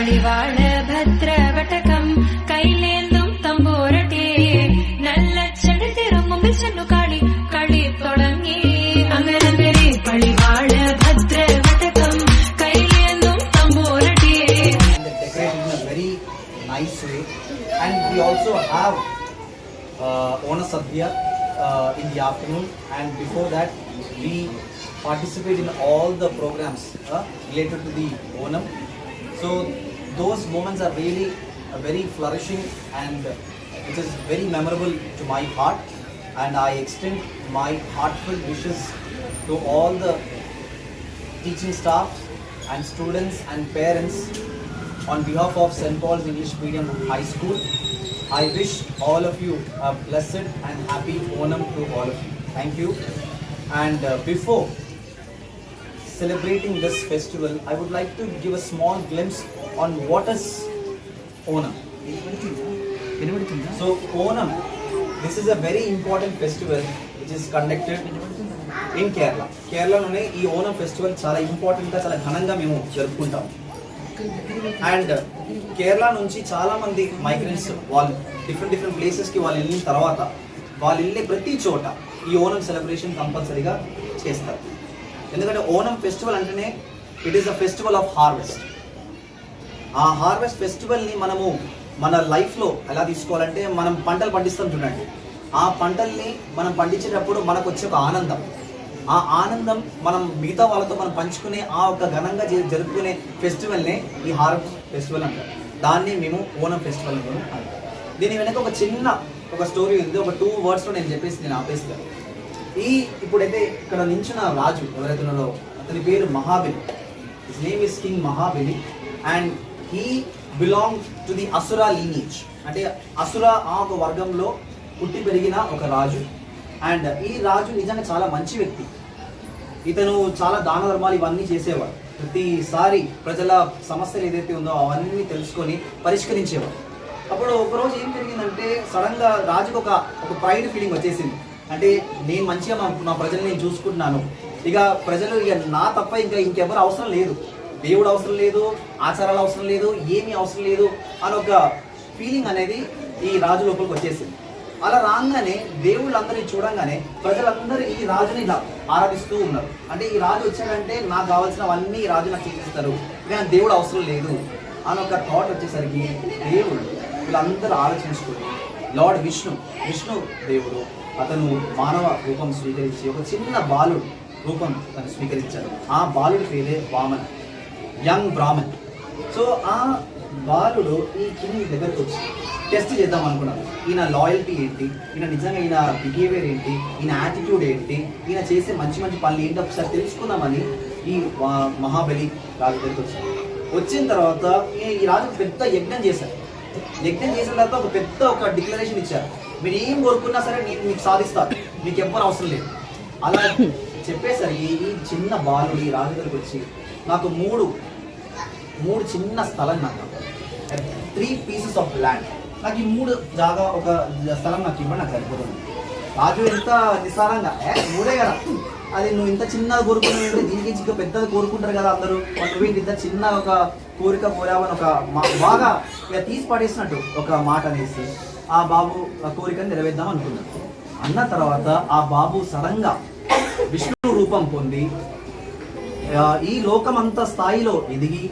കളിവാള ഭദ്രവട്ടകം കൈലേന്തും തമ്പോരട്ടെ നല്ല ചെടുത്തിറും മുമ്പിൽ ചെന്നു കളി കളി തുടങ്ങി അങ്ങനെ കളിവാള ഭദ്രവട്ടകം കൈലേന്തും തമ്പോരട്ടെ. Very nice way, and we also have Ona Sadhya in the afternoon, and before that we participate in all the programs related to the Onam. So those moments are really very flourishing, and it is very memorable to my heart, and I extend my heartfelt wishes to all the teaching staff and students and parents on behalf of St. Paul's English Medium High School. I wish all of you a blessed and happy Onam to all of you. Thank you. And before celebrating this festival, I would like to give a small glimpse on what is Onam. So Onam, this is a very important festival which is conducted in Kerala. కేరళలోనే ఈ Onam festival చాలా ఇంపార్టెంట్గా చాలా ఘనంగా మేము జరుపుకుంటాం. And Kerala నుంచి చాలా మంది మైగ్రెంట్స్ వాళ్ళు డిఫరెంట్ ప్లేసెస్కి వాళ్ళు వెళ్ళిన తర్వాత వాళ్ళు వెళ్ళే ప్రతి చోట ఈ ఓనం సెలబ్రేషన్ కంపల్సరీగా చేస్తారు. ఎందుకంటే ఓనం ఫెస్టివల్ అంటేనే it is a festival of harvest. ఆ హార్వెస్ట్ ఫెస్టివల్ని మనము మన లైఫ్లో ఎలా తీసుకోవాలంటే, మనం పంటలు పండిస్తాం చూడండి, ఆ పంటల్ని మనం పండించేటప్పుడు మనకు వచ్చే ఒక ఆనందం, ఆ ఆనందం మనం మిగతా వాళ్ళతో మనం పంచుకునే ఆ ఒక ఘనంగా జరుపుకునే ఫెస్టివల్నే ఈ హార్వెస్ట్ ఫెస్టివల్ అంటారు. దాన్ని మేము ఓనం ఫెస్టివల్ అంటాం. దీని వెనక ఒక చిన్న ఒక స్టోరీ ఉంది. ఒక 2 wordsలో నేను ఆపేస్తాను. ఇప్పుడైతే ఇక్కడ నించిన రాజు ఎవరైతే ఉన్నారో అతని పేరు Mahabali. His name is king Mahabali, and he belong to the అసురా lineage. అంటే అసుర ఆ ఒక వర్గంలో పుట్టి పెరిగిన ఒక రాజు. అండ్ ఈ రాజు నిజంగా చాలా మంచి వ్యక్తి. ఇతను చాలా దాన ధర్మాలు ఇవన్నీ చేసేవాడు. ప్రతిసారి ప్రజల సమస్యలు ఏదైతే ఉందో అవన్నీ తెలుసుకొని పరిష్కరించేవాడు. అప్పుడు ఒకరోజు ఏం జరిగిందంటే, సడన్గా రాజుకు ఒక ప్రైడ్ ఫీలింగ్ వచ్చేసింది. అంటే నేను మంచిగా మా ప్రజల్ని నేను చూసుకుంటున్నాను, ఇక ప్రజలు ఇక నా తప్ప ఇంకెవరు అవసరం లేదు, దేవుడు అవసరం లేదు, ఆచారాలు అవసరం లేదు, ఏమీ అవసరం లేదు అని ఒక ఫీలింగ్ అనేది ఈ రాజు లోపలికి వచ్చేసింది. అలా రాగానే దేవుళ్ళందరినీ చూడంగానే ప్రజలందరూ ఈ రాజుని ఇలా ఆరాధిస్తూ ఉన్నారు. అంటే ఈ రాజు వచ్చాడంటే నాకు కావాల్సినవన్నీ ఈ రాజు నాకు చేసేస్తారు, కానీ దేవుడు అవసరం లేదు అని ఒక థాట్ వచ్చేసరికి దేవుడు వీళ్ళందరూ ఆలోచించుకొని లార్డ్ విష్ణు దేవుడు అతను మానవ రూపం స్వీకరించి ఒక చిన్న బాలుడు రూపం తను స్వీకరించాడు. ఆ బాలుడి పేరే వామన్, యంగ్ బ్రాహ్మణ్. సో ఆ బాలుడు ఈ కింగ్ దగ్గరకు వచ్చి టెస్ట్ చేద్దాం అనుకున్నాను. ఈయన లాయల్టీ ఏంటి, ఈయన నిజంగా ఈయన బిహేవియర్ ఏంటి, ఈయన యాటిట్యూడ్ ఏంటి, ఈయన చేసే మంచి పనులు ఏంటి ఒకసారి తెలుసుకుందామని ఈ మహాబలి రాజు దగ్గరికి వచ్చారు. వచ్చిన తర్వాత ఈ రాజు పెద్ద యజ్ఞం చేశారు. యజ్ఞం చేసిన తర్వాత ఒక డిక్లరేషన్ ఇచ్చారు, మీరు ఏం కోరుకున్నా సరే నేను మీకు సాధిస్తాను, మీకు ఎవ్వరు అవసరం లేదు. అలా చెప్పేసరికి ఈ చిన్న బాలుడు ఈ రాజు దగ్గరికి వచ్చి నాకు మూడు చిన్న స్థలం, నాకు 3 pieces of land, నాకు ఈ 3 జాగా ఒక స్థలం నాకు ఇవ్వండి, నాకు సరిపోతుంది. రాజు ఎంత నిస్సారంగా, 3 కదా, అది నువ్వు ఇంత చిన్నది కోరుకున్నావు, దీనికి ఇంకా పెద్దది కోరుకుంటారు కదా అందరూ, నువ్వు ఇంత చిన్న ఒక కోరిక కోరావని ఒక బాగా ఇక తీసి పడేసినట్టు ఒక మాట అనేసి ఆ బాబు ఆ కోరికను నెరవేద్దాం అనుకున్నాడు. అన్న తర్వాత ఆ బాబు సడన్గా విష్ణు రూపం పొంది ఈ లోకం అంత స్థాయిలో ఎదిగి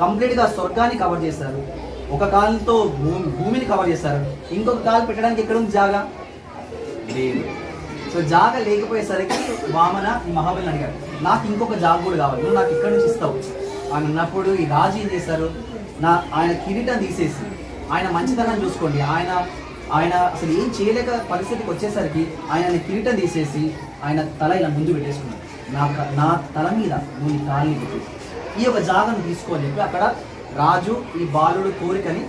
కంప్లీట్గా స్వర్గాన్ని కవర్ చేశారు. ఒక కాలుతో భూమిని కవర్ చేశారు. ఇంకొక కాలు పెట్టడానికి ఎక్కడ ఉంది జాగా లేదు. సో జాగా లేకపోయేసరికి వామన ఈ మహాబలిని అడిగారు, నాకు ఇంకొక జాగ కూడా కావాలి, నువ్వు నాకు ఇక్కడ నుంచి ఇస్తావు అని అన్నప్పుడు ఈ రాజు ఏం చేశారు, ఆయన కిరీటం తీసేసి ఆయన మంచితనం చూసుకోండి, ఆయన అసలు ఏం చేయలేక పరిస్థితికి వచ్చేసరికి ఆయన కిరీటం తీసేసి ఆయన తల ఇలా ముందు పెట్టేసుకున్నాడు. నా తల మీద నువ్వు ఈ తాళిని పెట్టేసి ఈ యొక్క జాగను తీసుకోని చెప్పి అక్కడ రాజు ఈ బాలుడు కోరికని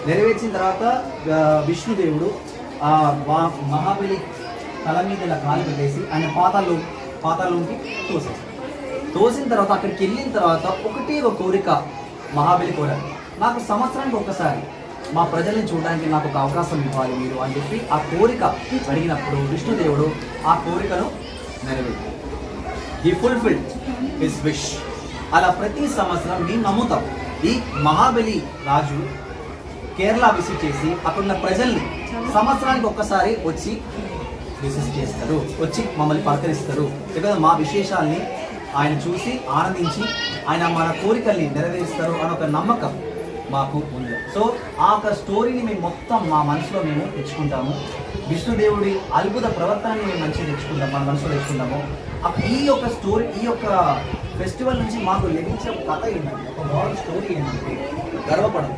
నెరవేర్చిన తర్వాత విష్ణుదేవుడు ఆ మహాబలి తల మీద ఇలా కాలు పెట్టేసి ఆయన పాతాల్లోకి తోసిన తర్వాత అక్కడికి వెళ్ళిన తర్వాత ఒకటే ఒక కోరిక మహాబలి కోరారు, నాకు సంవత్సరానికి ఒకసారి మా ప్రజల్ని చూడడానికి నాకు ఒక అవకాశం ఇవ్వాలి మీరు అని చెప్పి ఆ కోరిక అడిగినప్పుడు విష్ణుదేవుడు ఆ కోరికను నెరవేర్చారు. He fulfilled his wish. అలా ప్రతి సంవత్సరం మేము నమ్ముతాం ఈ మహాబలి రాజు కేరళ విజిట్ చేసి అక్కడున్న ప్రజల్ని సంవత్సరానికి ఒక్కసారి వచ్చి విజిట్ చేస్తారు, వచ్చి మమ్మల్ని పలకరిస్తారు. లేకపోతే మా విశేషాల్ని ఆయన చూసి ఆనందించి ఆయన మన కోరికల్ని నెరవేరుస్తారు అని ఒక నమ్మకం మాకు ఉంది. సో ఆ ఒక స్టోరీని మేము మొత్తం మా మనసులో మేము తెచ్చుకుంటాము. విష్ణుదేవుడి అద్భుత ప్రవర్తనని మేము మంచిగా తెచ్చుకుంటాం, మన మనసులో తెచ్చుకుంటాము. ఈ యొక్క స్టోరీ, ఈ యొక్క ఫెస్టివల్ నుంచి మాకు లభించే కథ ఏంటంటే, ఒక మోరల్ స్టోరీ ఏంటంటే, గర్వపడదు.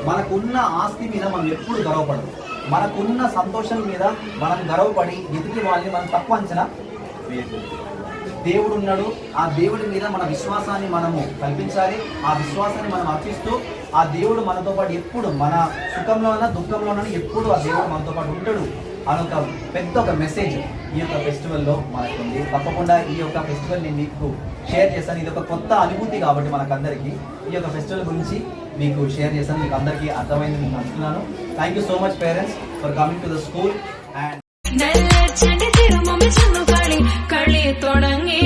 మనకున్న ఆస్తి మీద మనం ఎప్పుడు గర్వపడదు. మనకున్న సంతోషం మీద మనం గర్వపడి ఎదుటి వాళ్ళని మనం తక్కువ అంచనా వేయకూడదు. దేవుడు ఉన్నాడు, ఆ దేవుడి మీద మన విశ్వాసాన్ని మనము కల్పించాలి. ఆ విశ్వాసాన్ని మనం అర్పిస్తూ ఆ దేవుడు మనతో పాటు ఎప్పుడు, మన సుఖంలోనైనా దుఃఖంలోనైనా ఎప్పుడు ఆ దేవుడు మనతో పాటు ఉంటాడు అని ఒక పెద్ద ఒక మెసేజ్ ఈ యొక్క ఫెస్టివల్లో మనకు ఉంది. తప్పకుండా ఈ యొక్క ఫెస్టివల్ నేను మీకు షేర్ చేస్తాను. ఇది ఒక కొత్త అనుభూతి కాబట్టి మనకందరికీ ఈ యొక్క ఫెస్టివల్ గురించి మీకు షేర్ చేస్తాను. మీకు అందరికీ అర్థమైంది నేను అనుకున్నాను. Thank you so much parents for coming to the school. And നല്ല ചെടി തിരുമുമ്പിൽ ചെന്നു കളി തുടങ്ങി